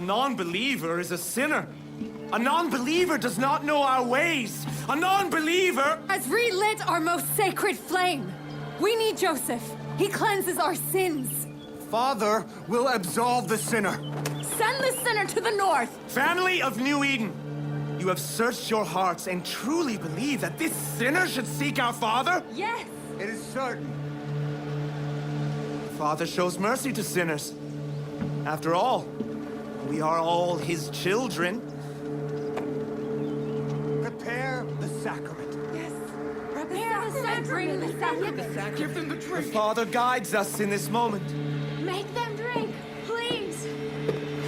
non-believer is a sinner. A non-believer does not know our ways. A non-believer has relit our most sacred flame. We need Joseph. He cleanses our sins. Father will absolve the sinner. Send the sinner to the north. Family of New Eden, you have searched your hearts and truly believe that this sinner should seek our Father? Yes. It is certain. The Father shows mercy to sinners. After all, we are all his children. Prepare the sacrament. Yes. Prepare the sacrament. The sacrament. Give them the The drink. Father guides us in this moment. Make them drink, please.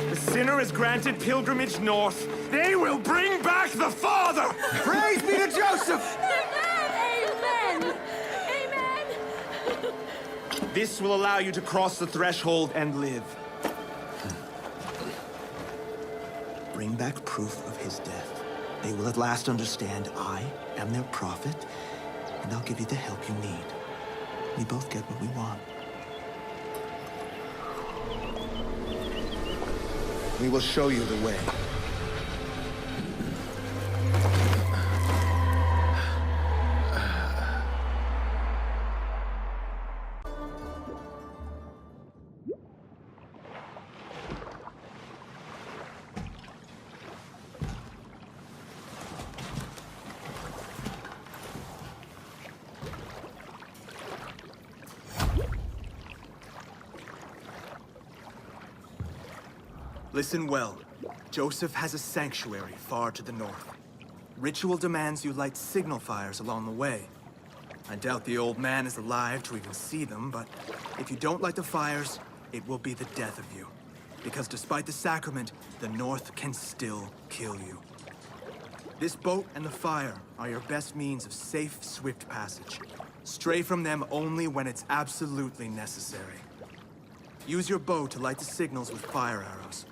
The sinner is granted pilgrimage north. They will bring back the Father! Praise be to Joseph! Amen. Amen. This will allow you to cross the threshold and live. Bring back proof of his death. They will at last understand I am their prophet, and I'll give you the help you need. We both get what we want. We will show you the way. Listen well. Joseph has a sanctuary far to the north. Ritual demands you light signal fires along the way. I doubt the old man is alive to even see them, but if you don't light the fires, it will be the death of you. Because despite the sacrament, the north can still kill you. This boat and the fire are your best means of safe, swift passage. Stray from them only when it's absolutely necessary. Use your bow to light the signals with fire arrows.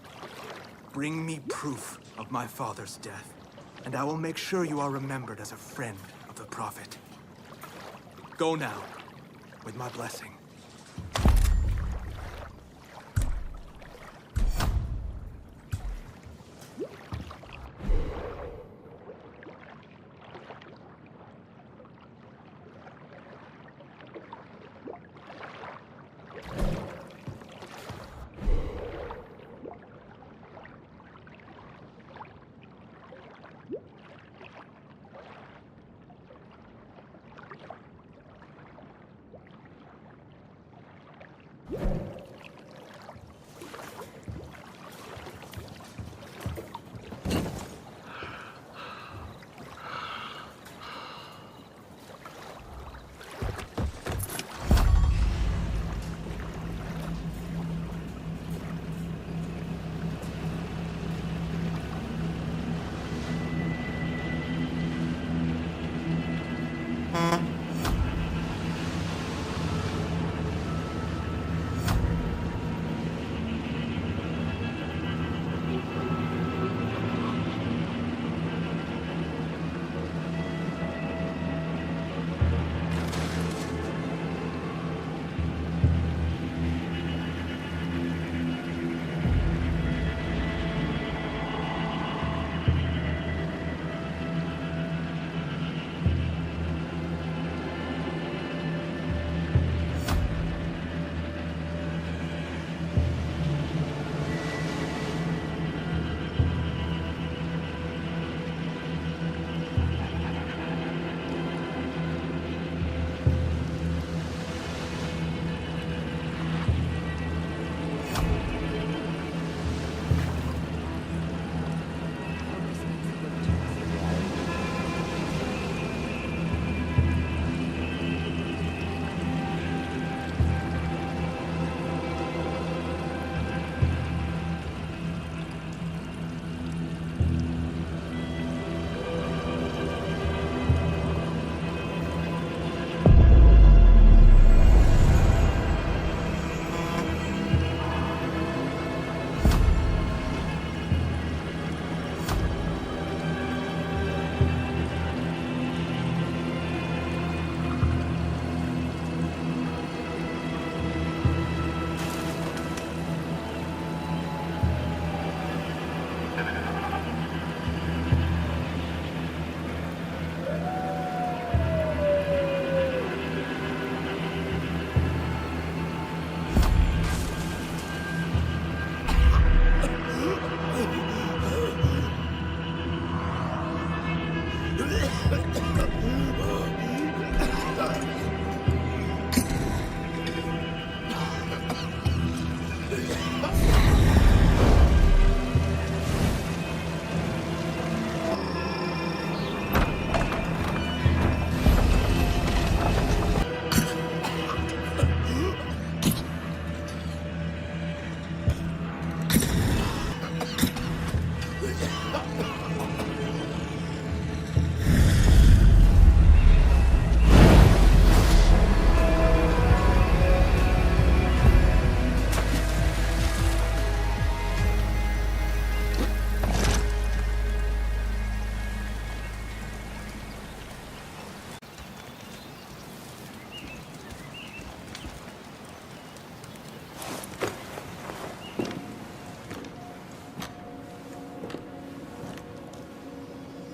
Bring me proof of my father's death, and I will make sure you are remembered as a friend of the prophet. Go now, with my blessing.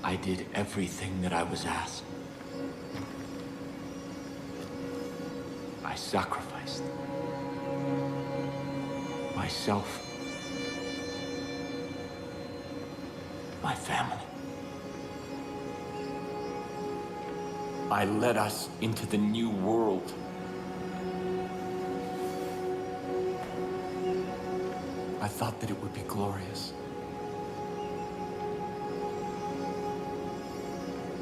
I did everything that I was asked. I sacrificed myself, my family. I led us into the new world. I thought that it would be glorious.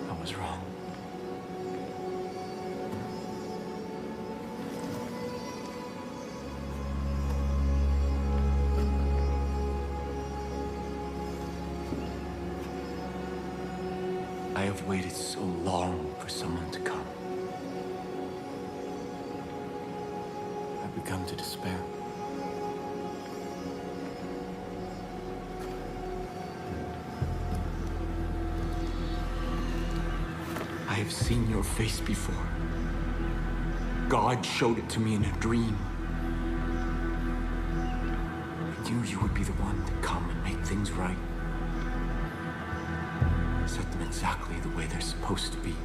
I was wrong. I have waited so long for someone to come. I've begun to despair. I have seen your face before. God showed it to me in a dream. I knew you would be the one to come and make things right. Set them exactly the way they're supposed to be.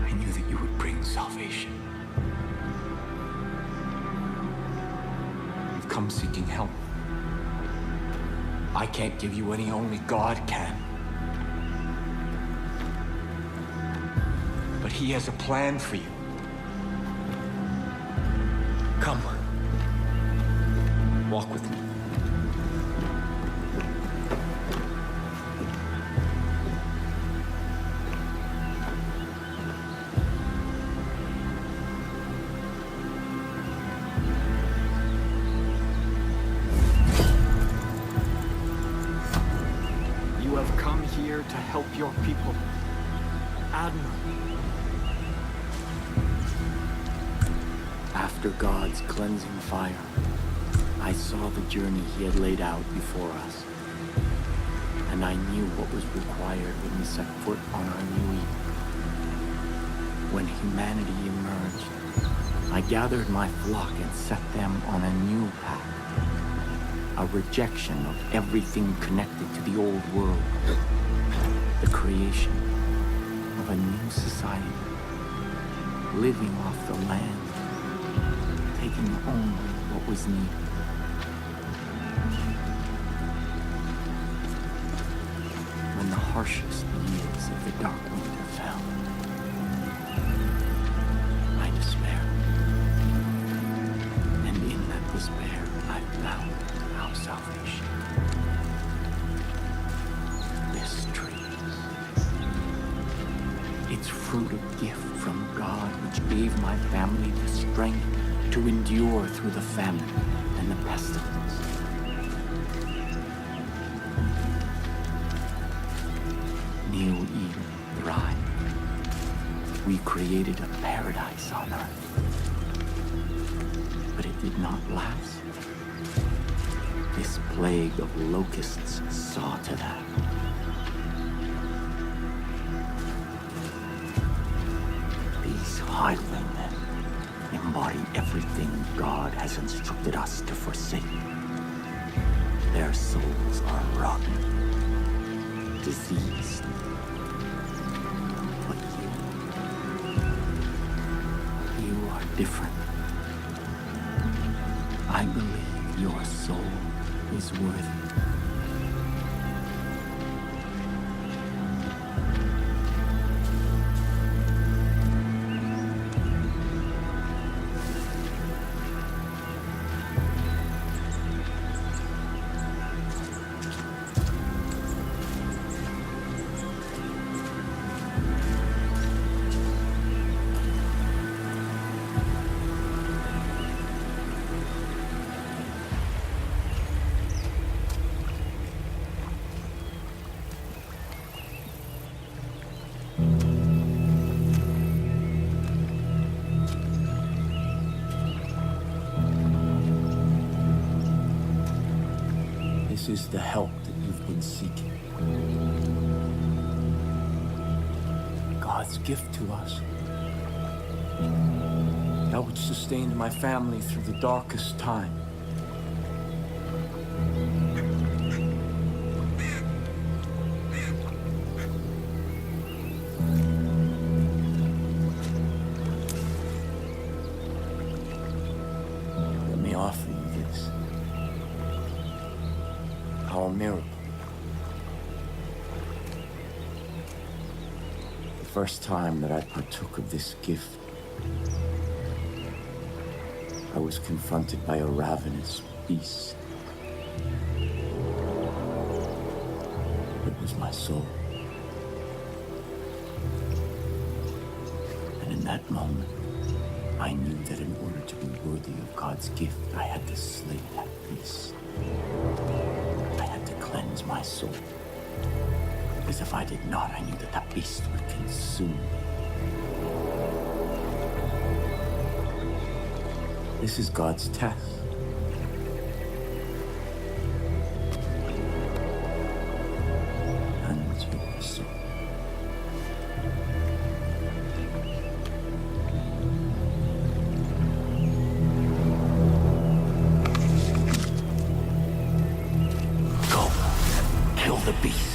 I knew that you would bring salvation. You've come seeking help. I can't give you any, only God can. But He has a plan for you. Come. Walk with me. You have come here to help your people. Admiral. After God's cleansing fire, I saw the journey He had laid out before us. And I knew what was required when we set foot on our new Eden. When humanity emerged, I gathered my flock and set them on a new path. A rejection of everything connected to the old world. The creation of a new society, living off the land, taking only what was needed. When the harshest years of the dark winter fell, I despaired. And in that despair, I found our salvation. This tree. Its fruit a gift from God, which gave my family the strength to endure through the famine and the pestilence. New Eden thrived. We created a paradise on earth. But it did not last. This plague of locusts saw to that. These highwaymen embody everything God has instructed us to forsake. Their souls are rotten, diseased. But you are different. I believe your soul is worthy. This is the help that you've been seeking. God's gift to us. That which sustained my family through the darkest time. Let me offer you this. Our miracle. The first time that I partook of this gift, I was confronted by a ravenous beast. It was my soul. And in that moment, I knew that in order to be worthy of God's gift, I had to slay that beast. I had to cleanse my soul. Because if I did not, I knew that that beast would consume me. This is God's test. And your soul. Go. Kill the beast.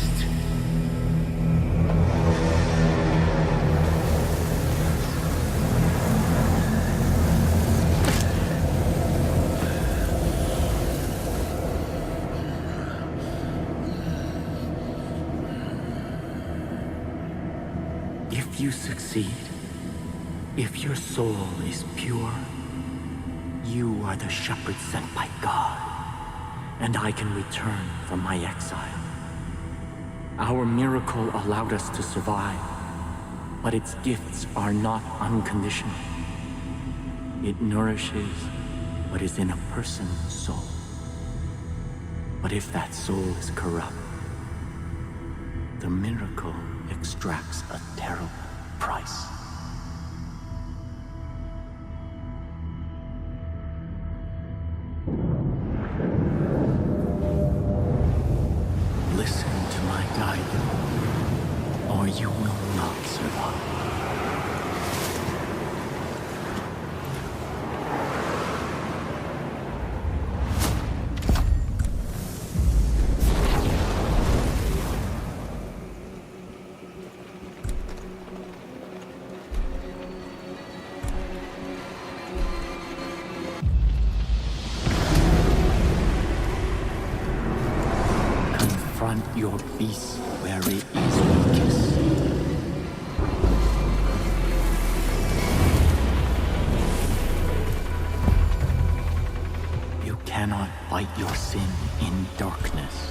If you succeed, if your soul is pure, you are the shepherd sent by God, and I can return from my exile. Our miracle allowed us to survive, but its gifts are not unconditional. It nourishes what is in a person's soul. But if that soul is corrupt, the miracle extracts a terrible price. Listen to my guidance, or you will not survive. Confront your beast where it is weakest. You cannot fight your sin in darkness.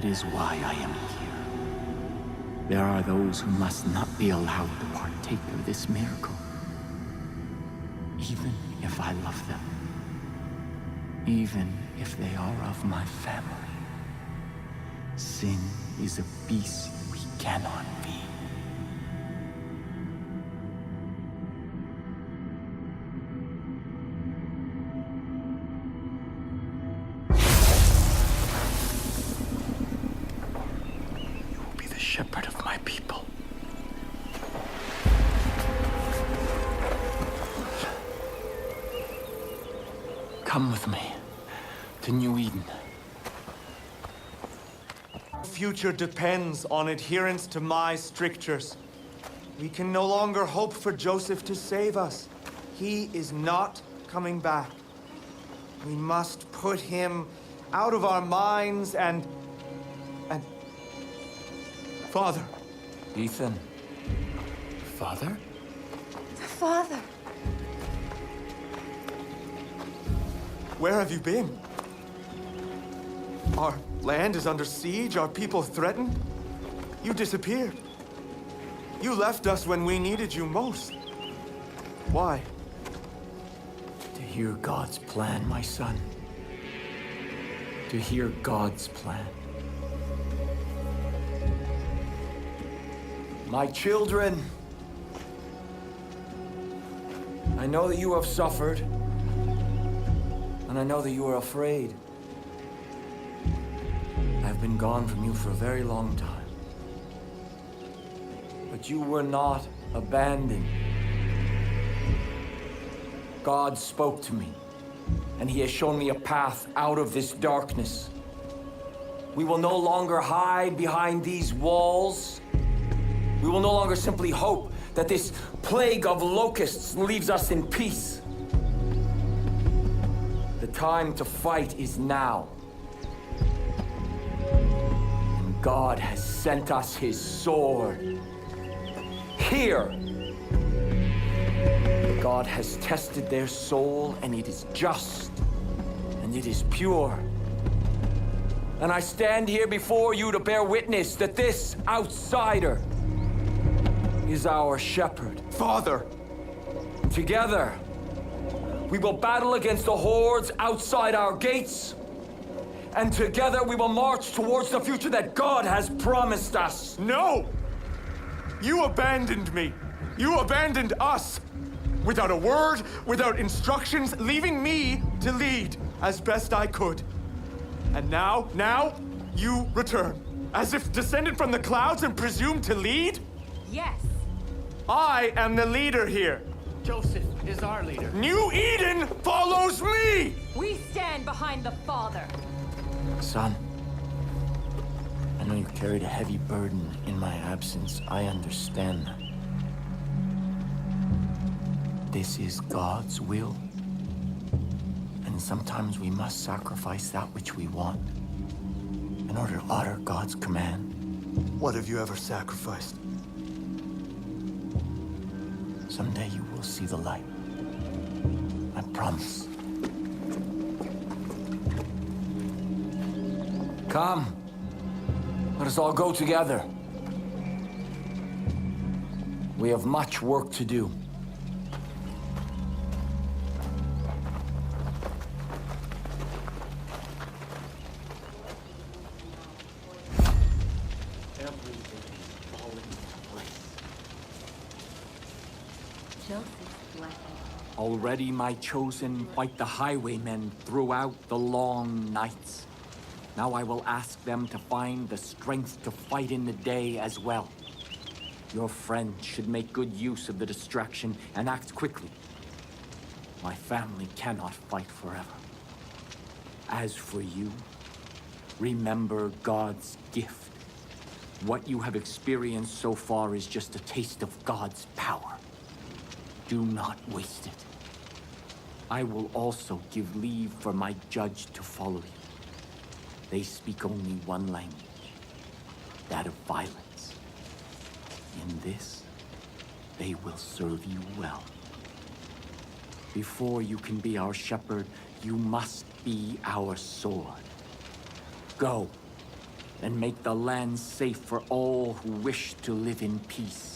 That is why I am here. There are those who must not be allowed to partake of this miracle. Even if I love them. Even if they are of my family. Sin is a beast we cannot be. Shepherd of my people. Come with me to New Eden. Future depends on adherence to my strictures. We can no longer hope for Joseph to save us. He is not coming back. We must put him out of our minds and... Father. Ethan. Father? Father. Where have you been? Our land is under siege, our people threatened. You disappeared. You left us when we needed you most. Why? To hear God's plan, my son. To hear God's plan. My children, I know that you have suffered, and I know that you are afraid. I've been gone from you for a very long time. But you were not abandoned. God spoke to me, and He has shown me a path out of this darkness. We will no longer hide behind these walls. We will no longer simply hope that this plague of locusts leaves us in peace. The time to fight is now. And God has sent us His sword. Here! God has tested their soul, and it is just, and it is pure. And I stand here before you to bear witness that this outsider is our shepherd. Father! Together, we will battle against the hordes outside our gates. And together we will march towards the future that God has promised us. No! You abandoned me. You abandoned us. Without a word, without instructions, leaving me to lead as best I could. And now, you return. As if descended from the clouds and presumed to lead? Yes. I am the leader here. Joseph is our leader. New Eden follows me! We stand behind the Father. Son, I know you carried a heavy burden in my absence. I understand that. This is God's will. And sometimes we must sacrifice that which we want in order to honor God's command. What have you ever sacrificed? Someday you will see the light. I promise. Come. Let us all go together. We have much work to do. Already my chosen fight the highwaymen throughout the long nights. Now I will ask them to find the strength to fight in the day as well. Your friends should make good use of the distraction and act quickly. My family cannot fight forever. As for you, remember God's gift. What you have experienced so far is just a taste of God's power. Do not waste it. I will also give leave for my judge to follow you. They speak only one language, that of violence. In this, they will serve you well. Before you can be our shepherd, you must be our sword. Go, and make the land safe for all who wish to live in peace.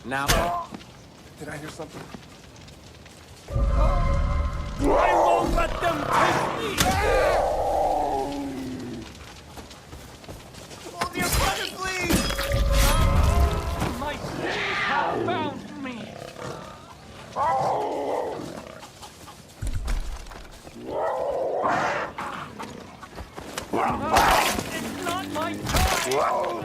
Now, Did I hear something? I won't let them take me! Hold your brother, please! My sins have found me! It's not my time!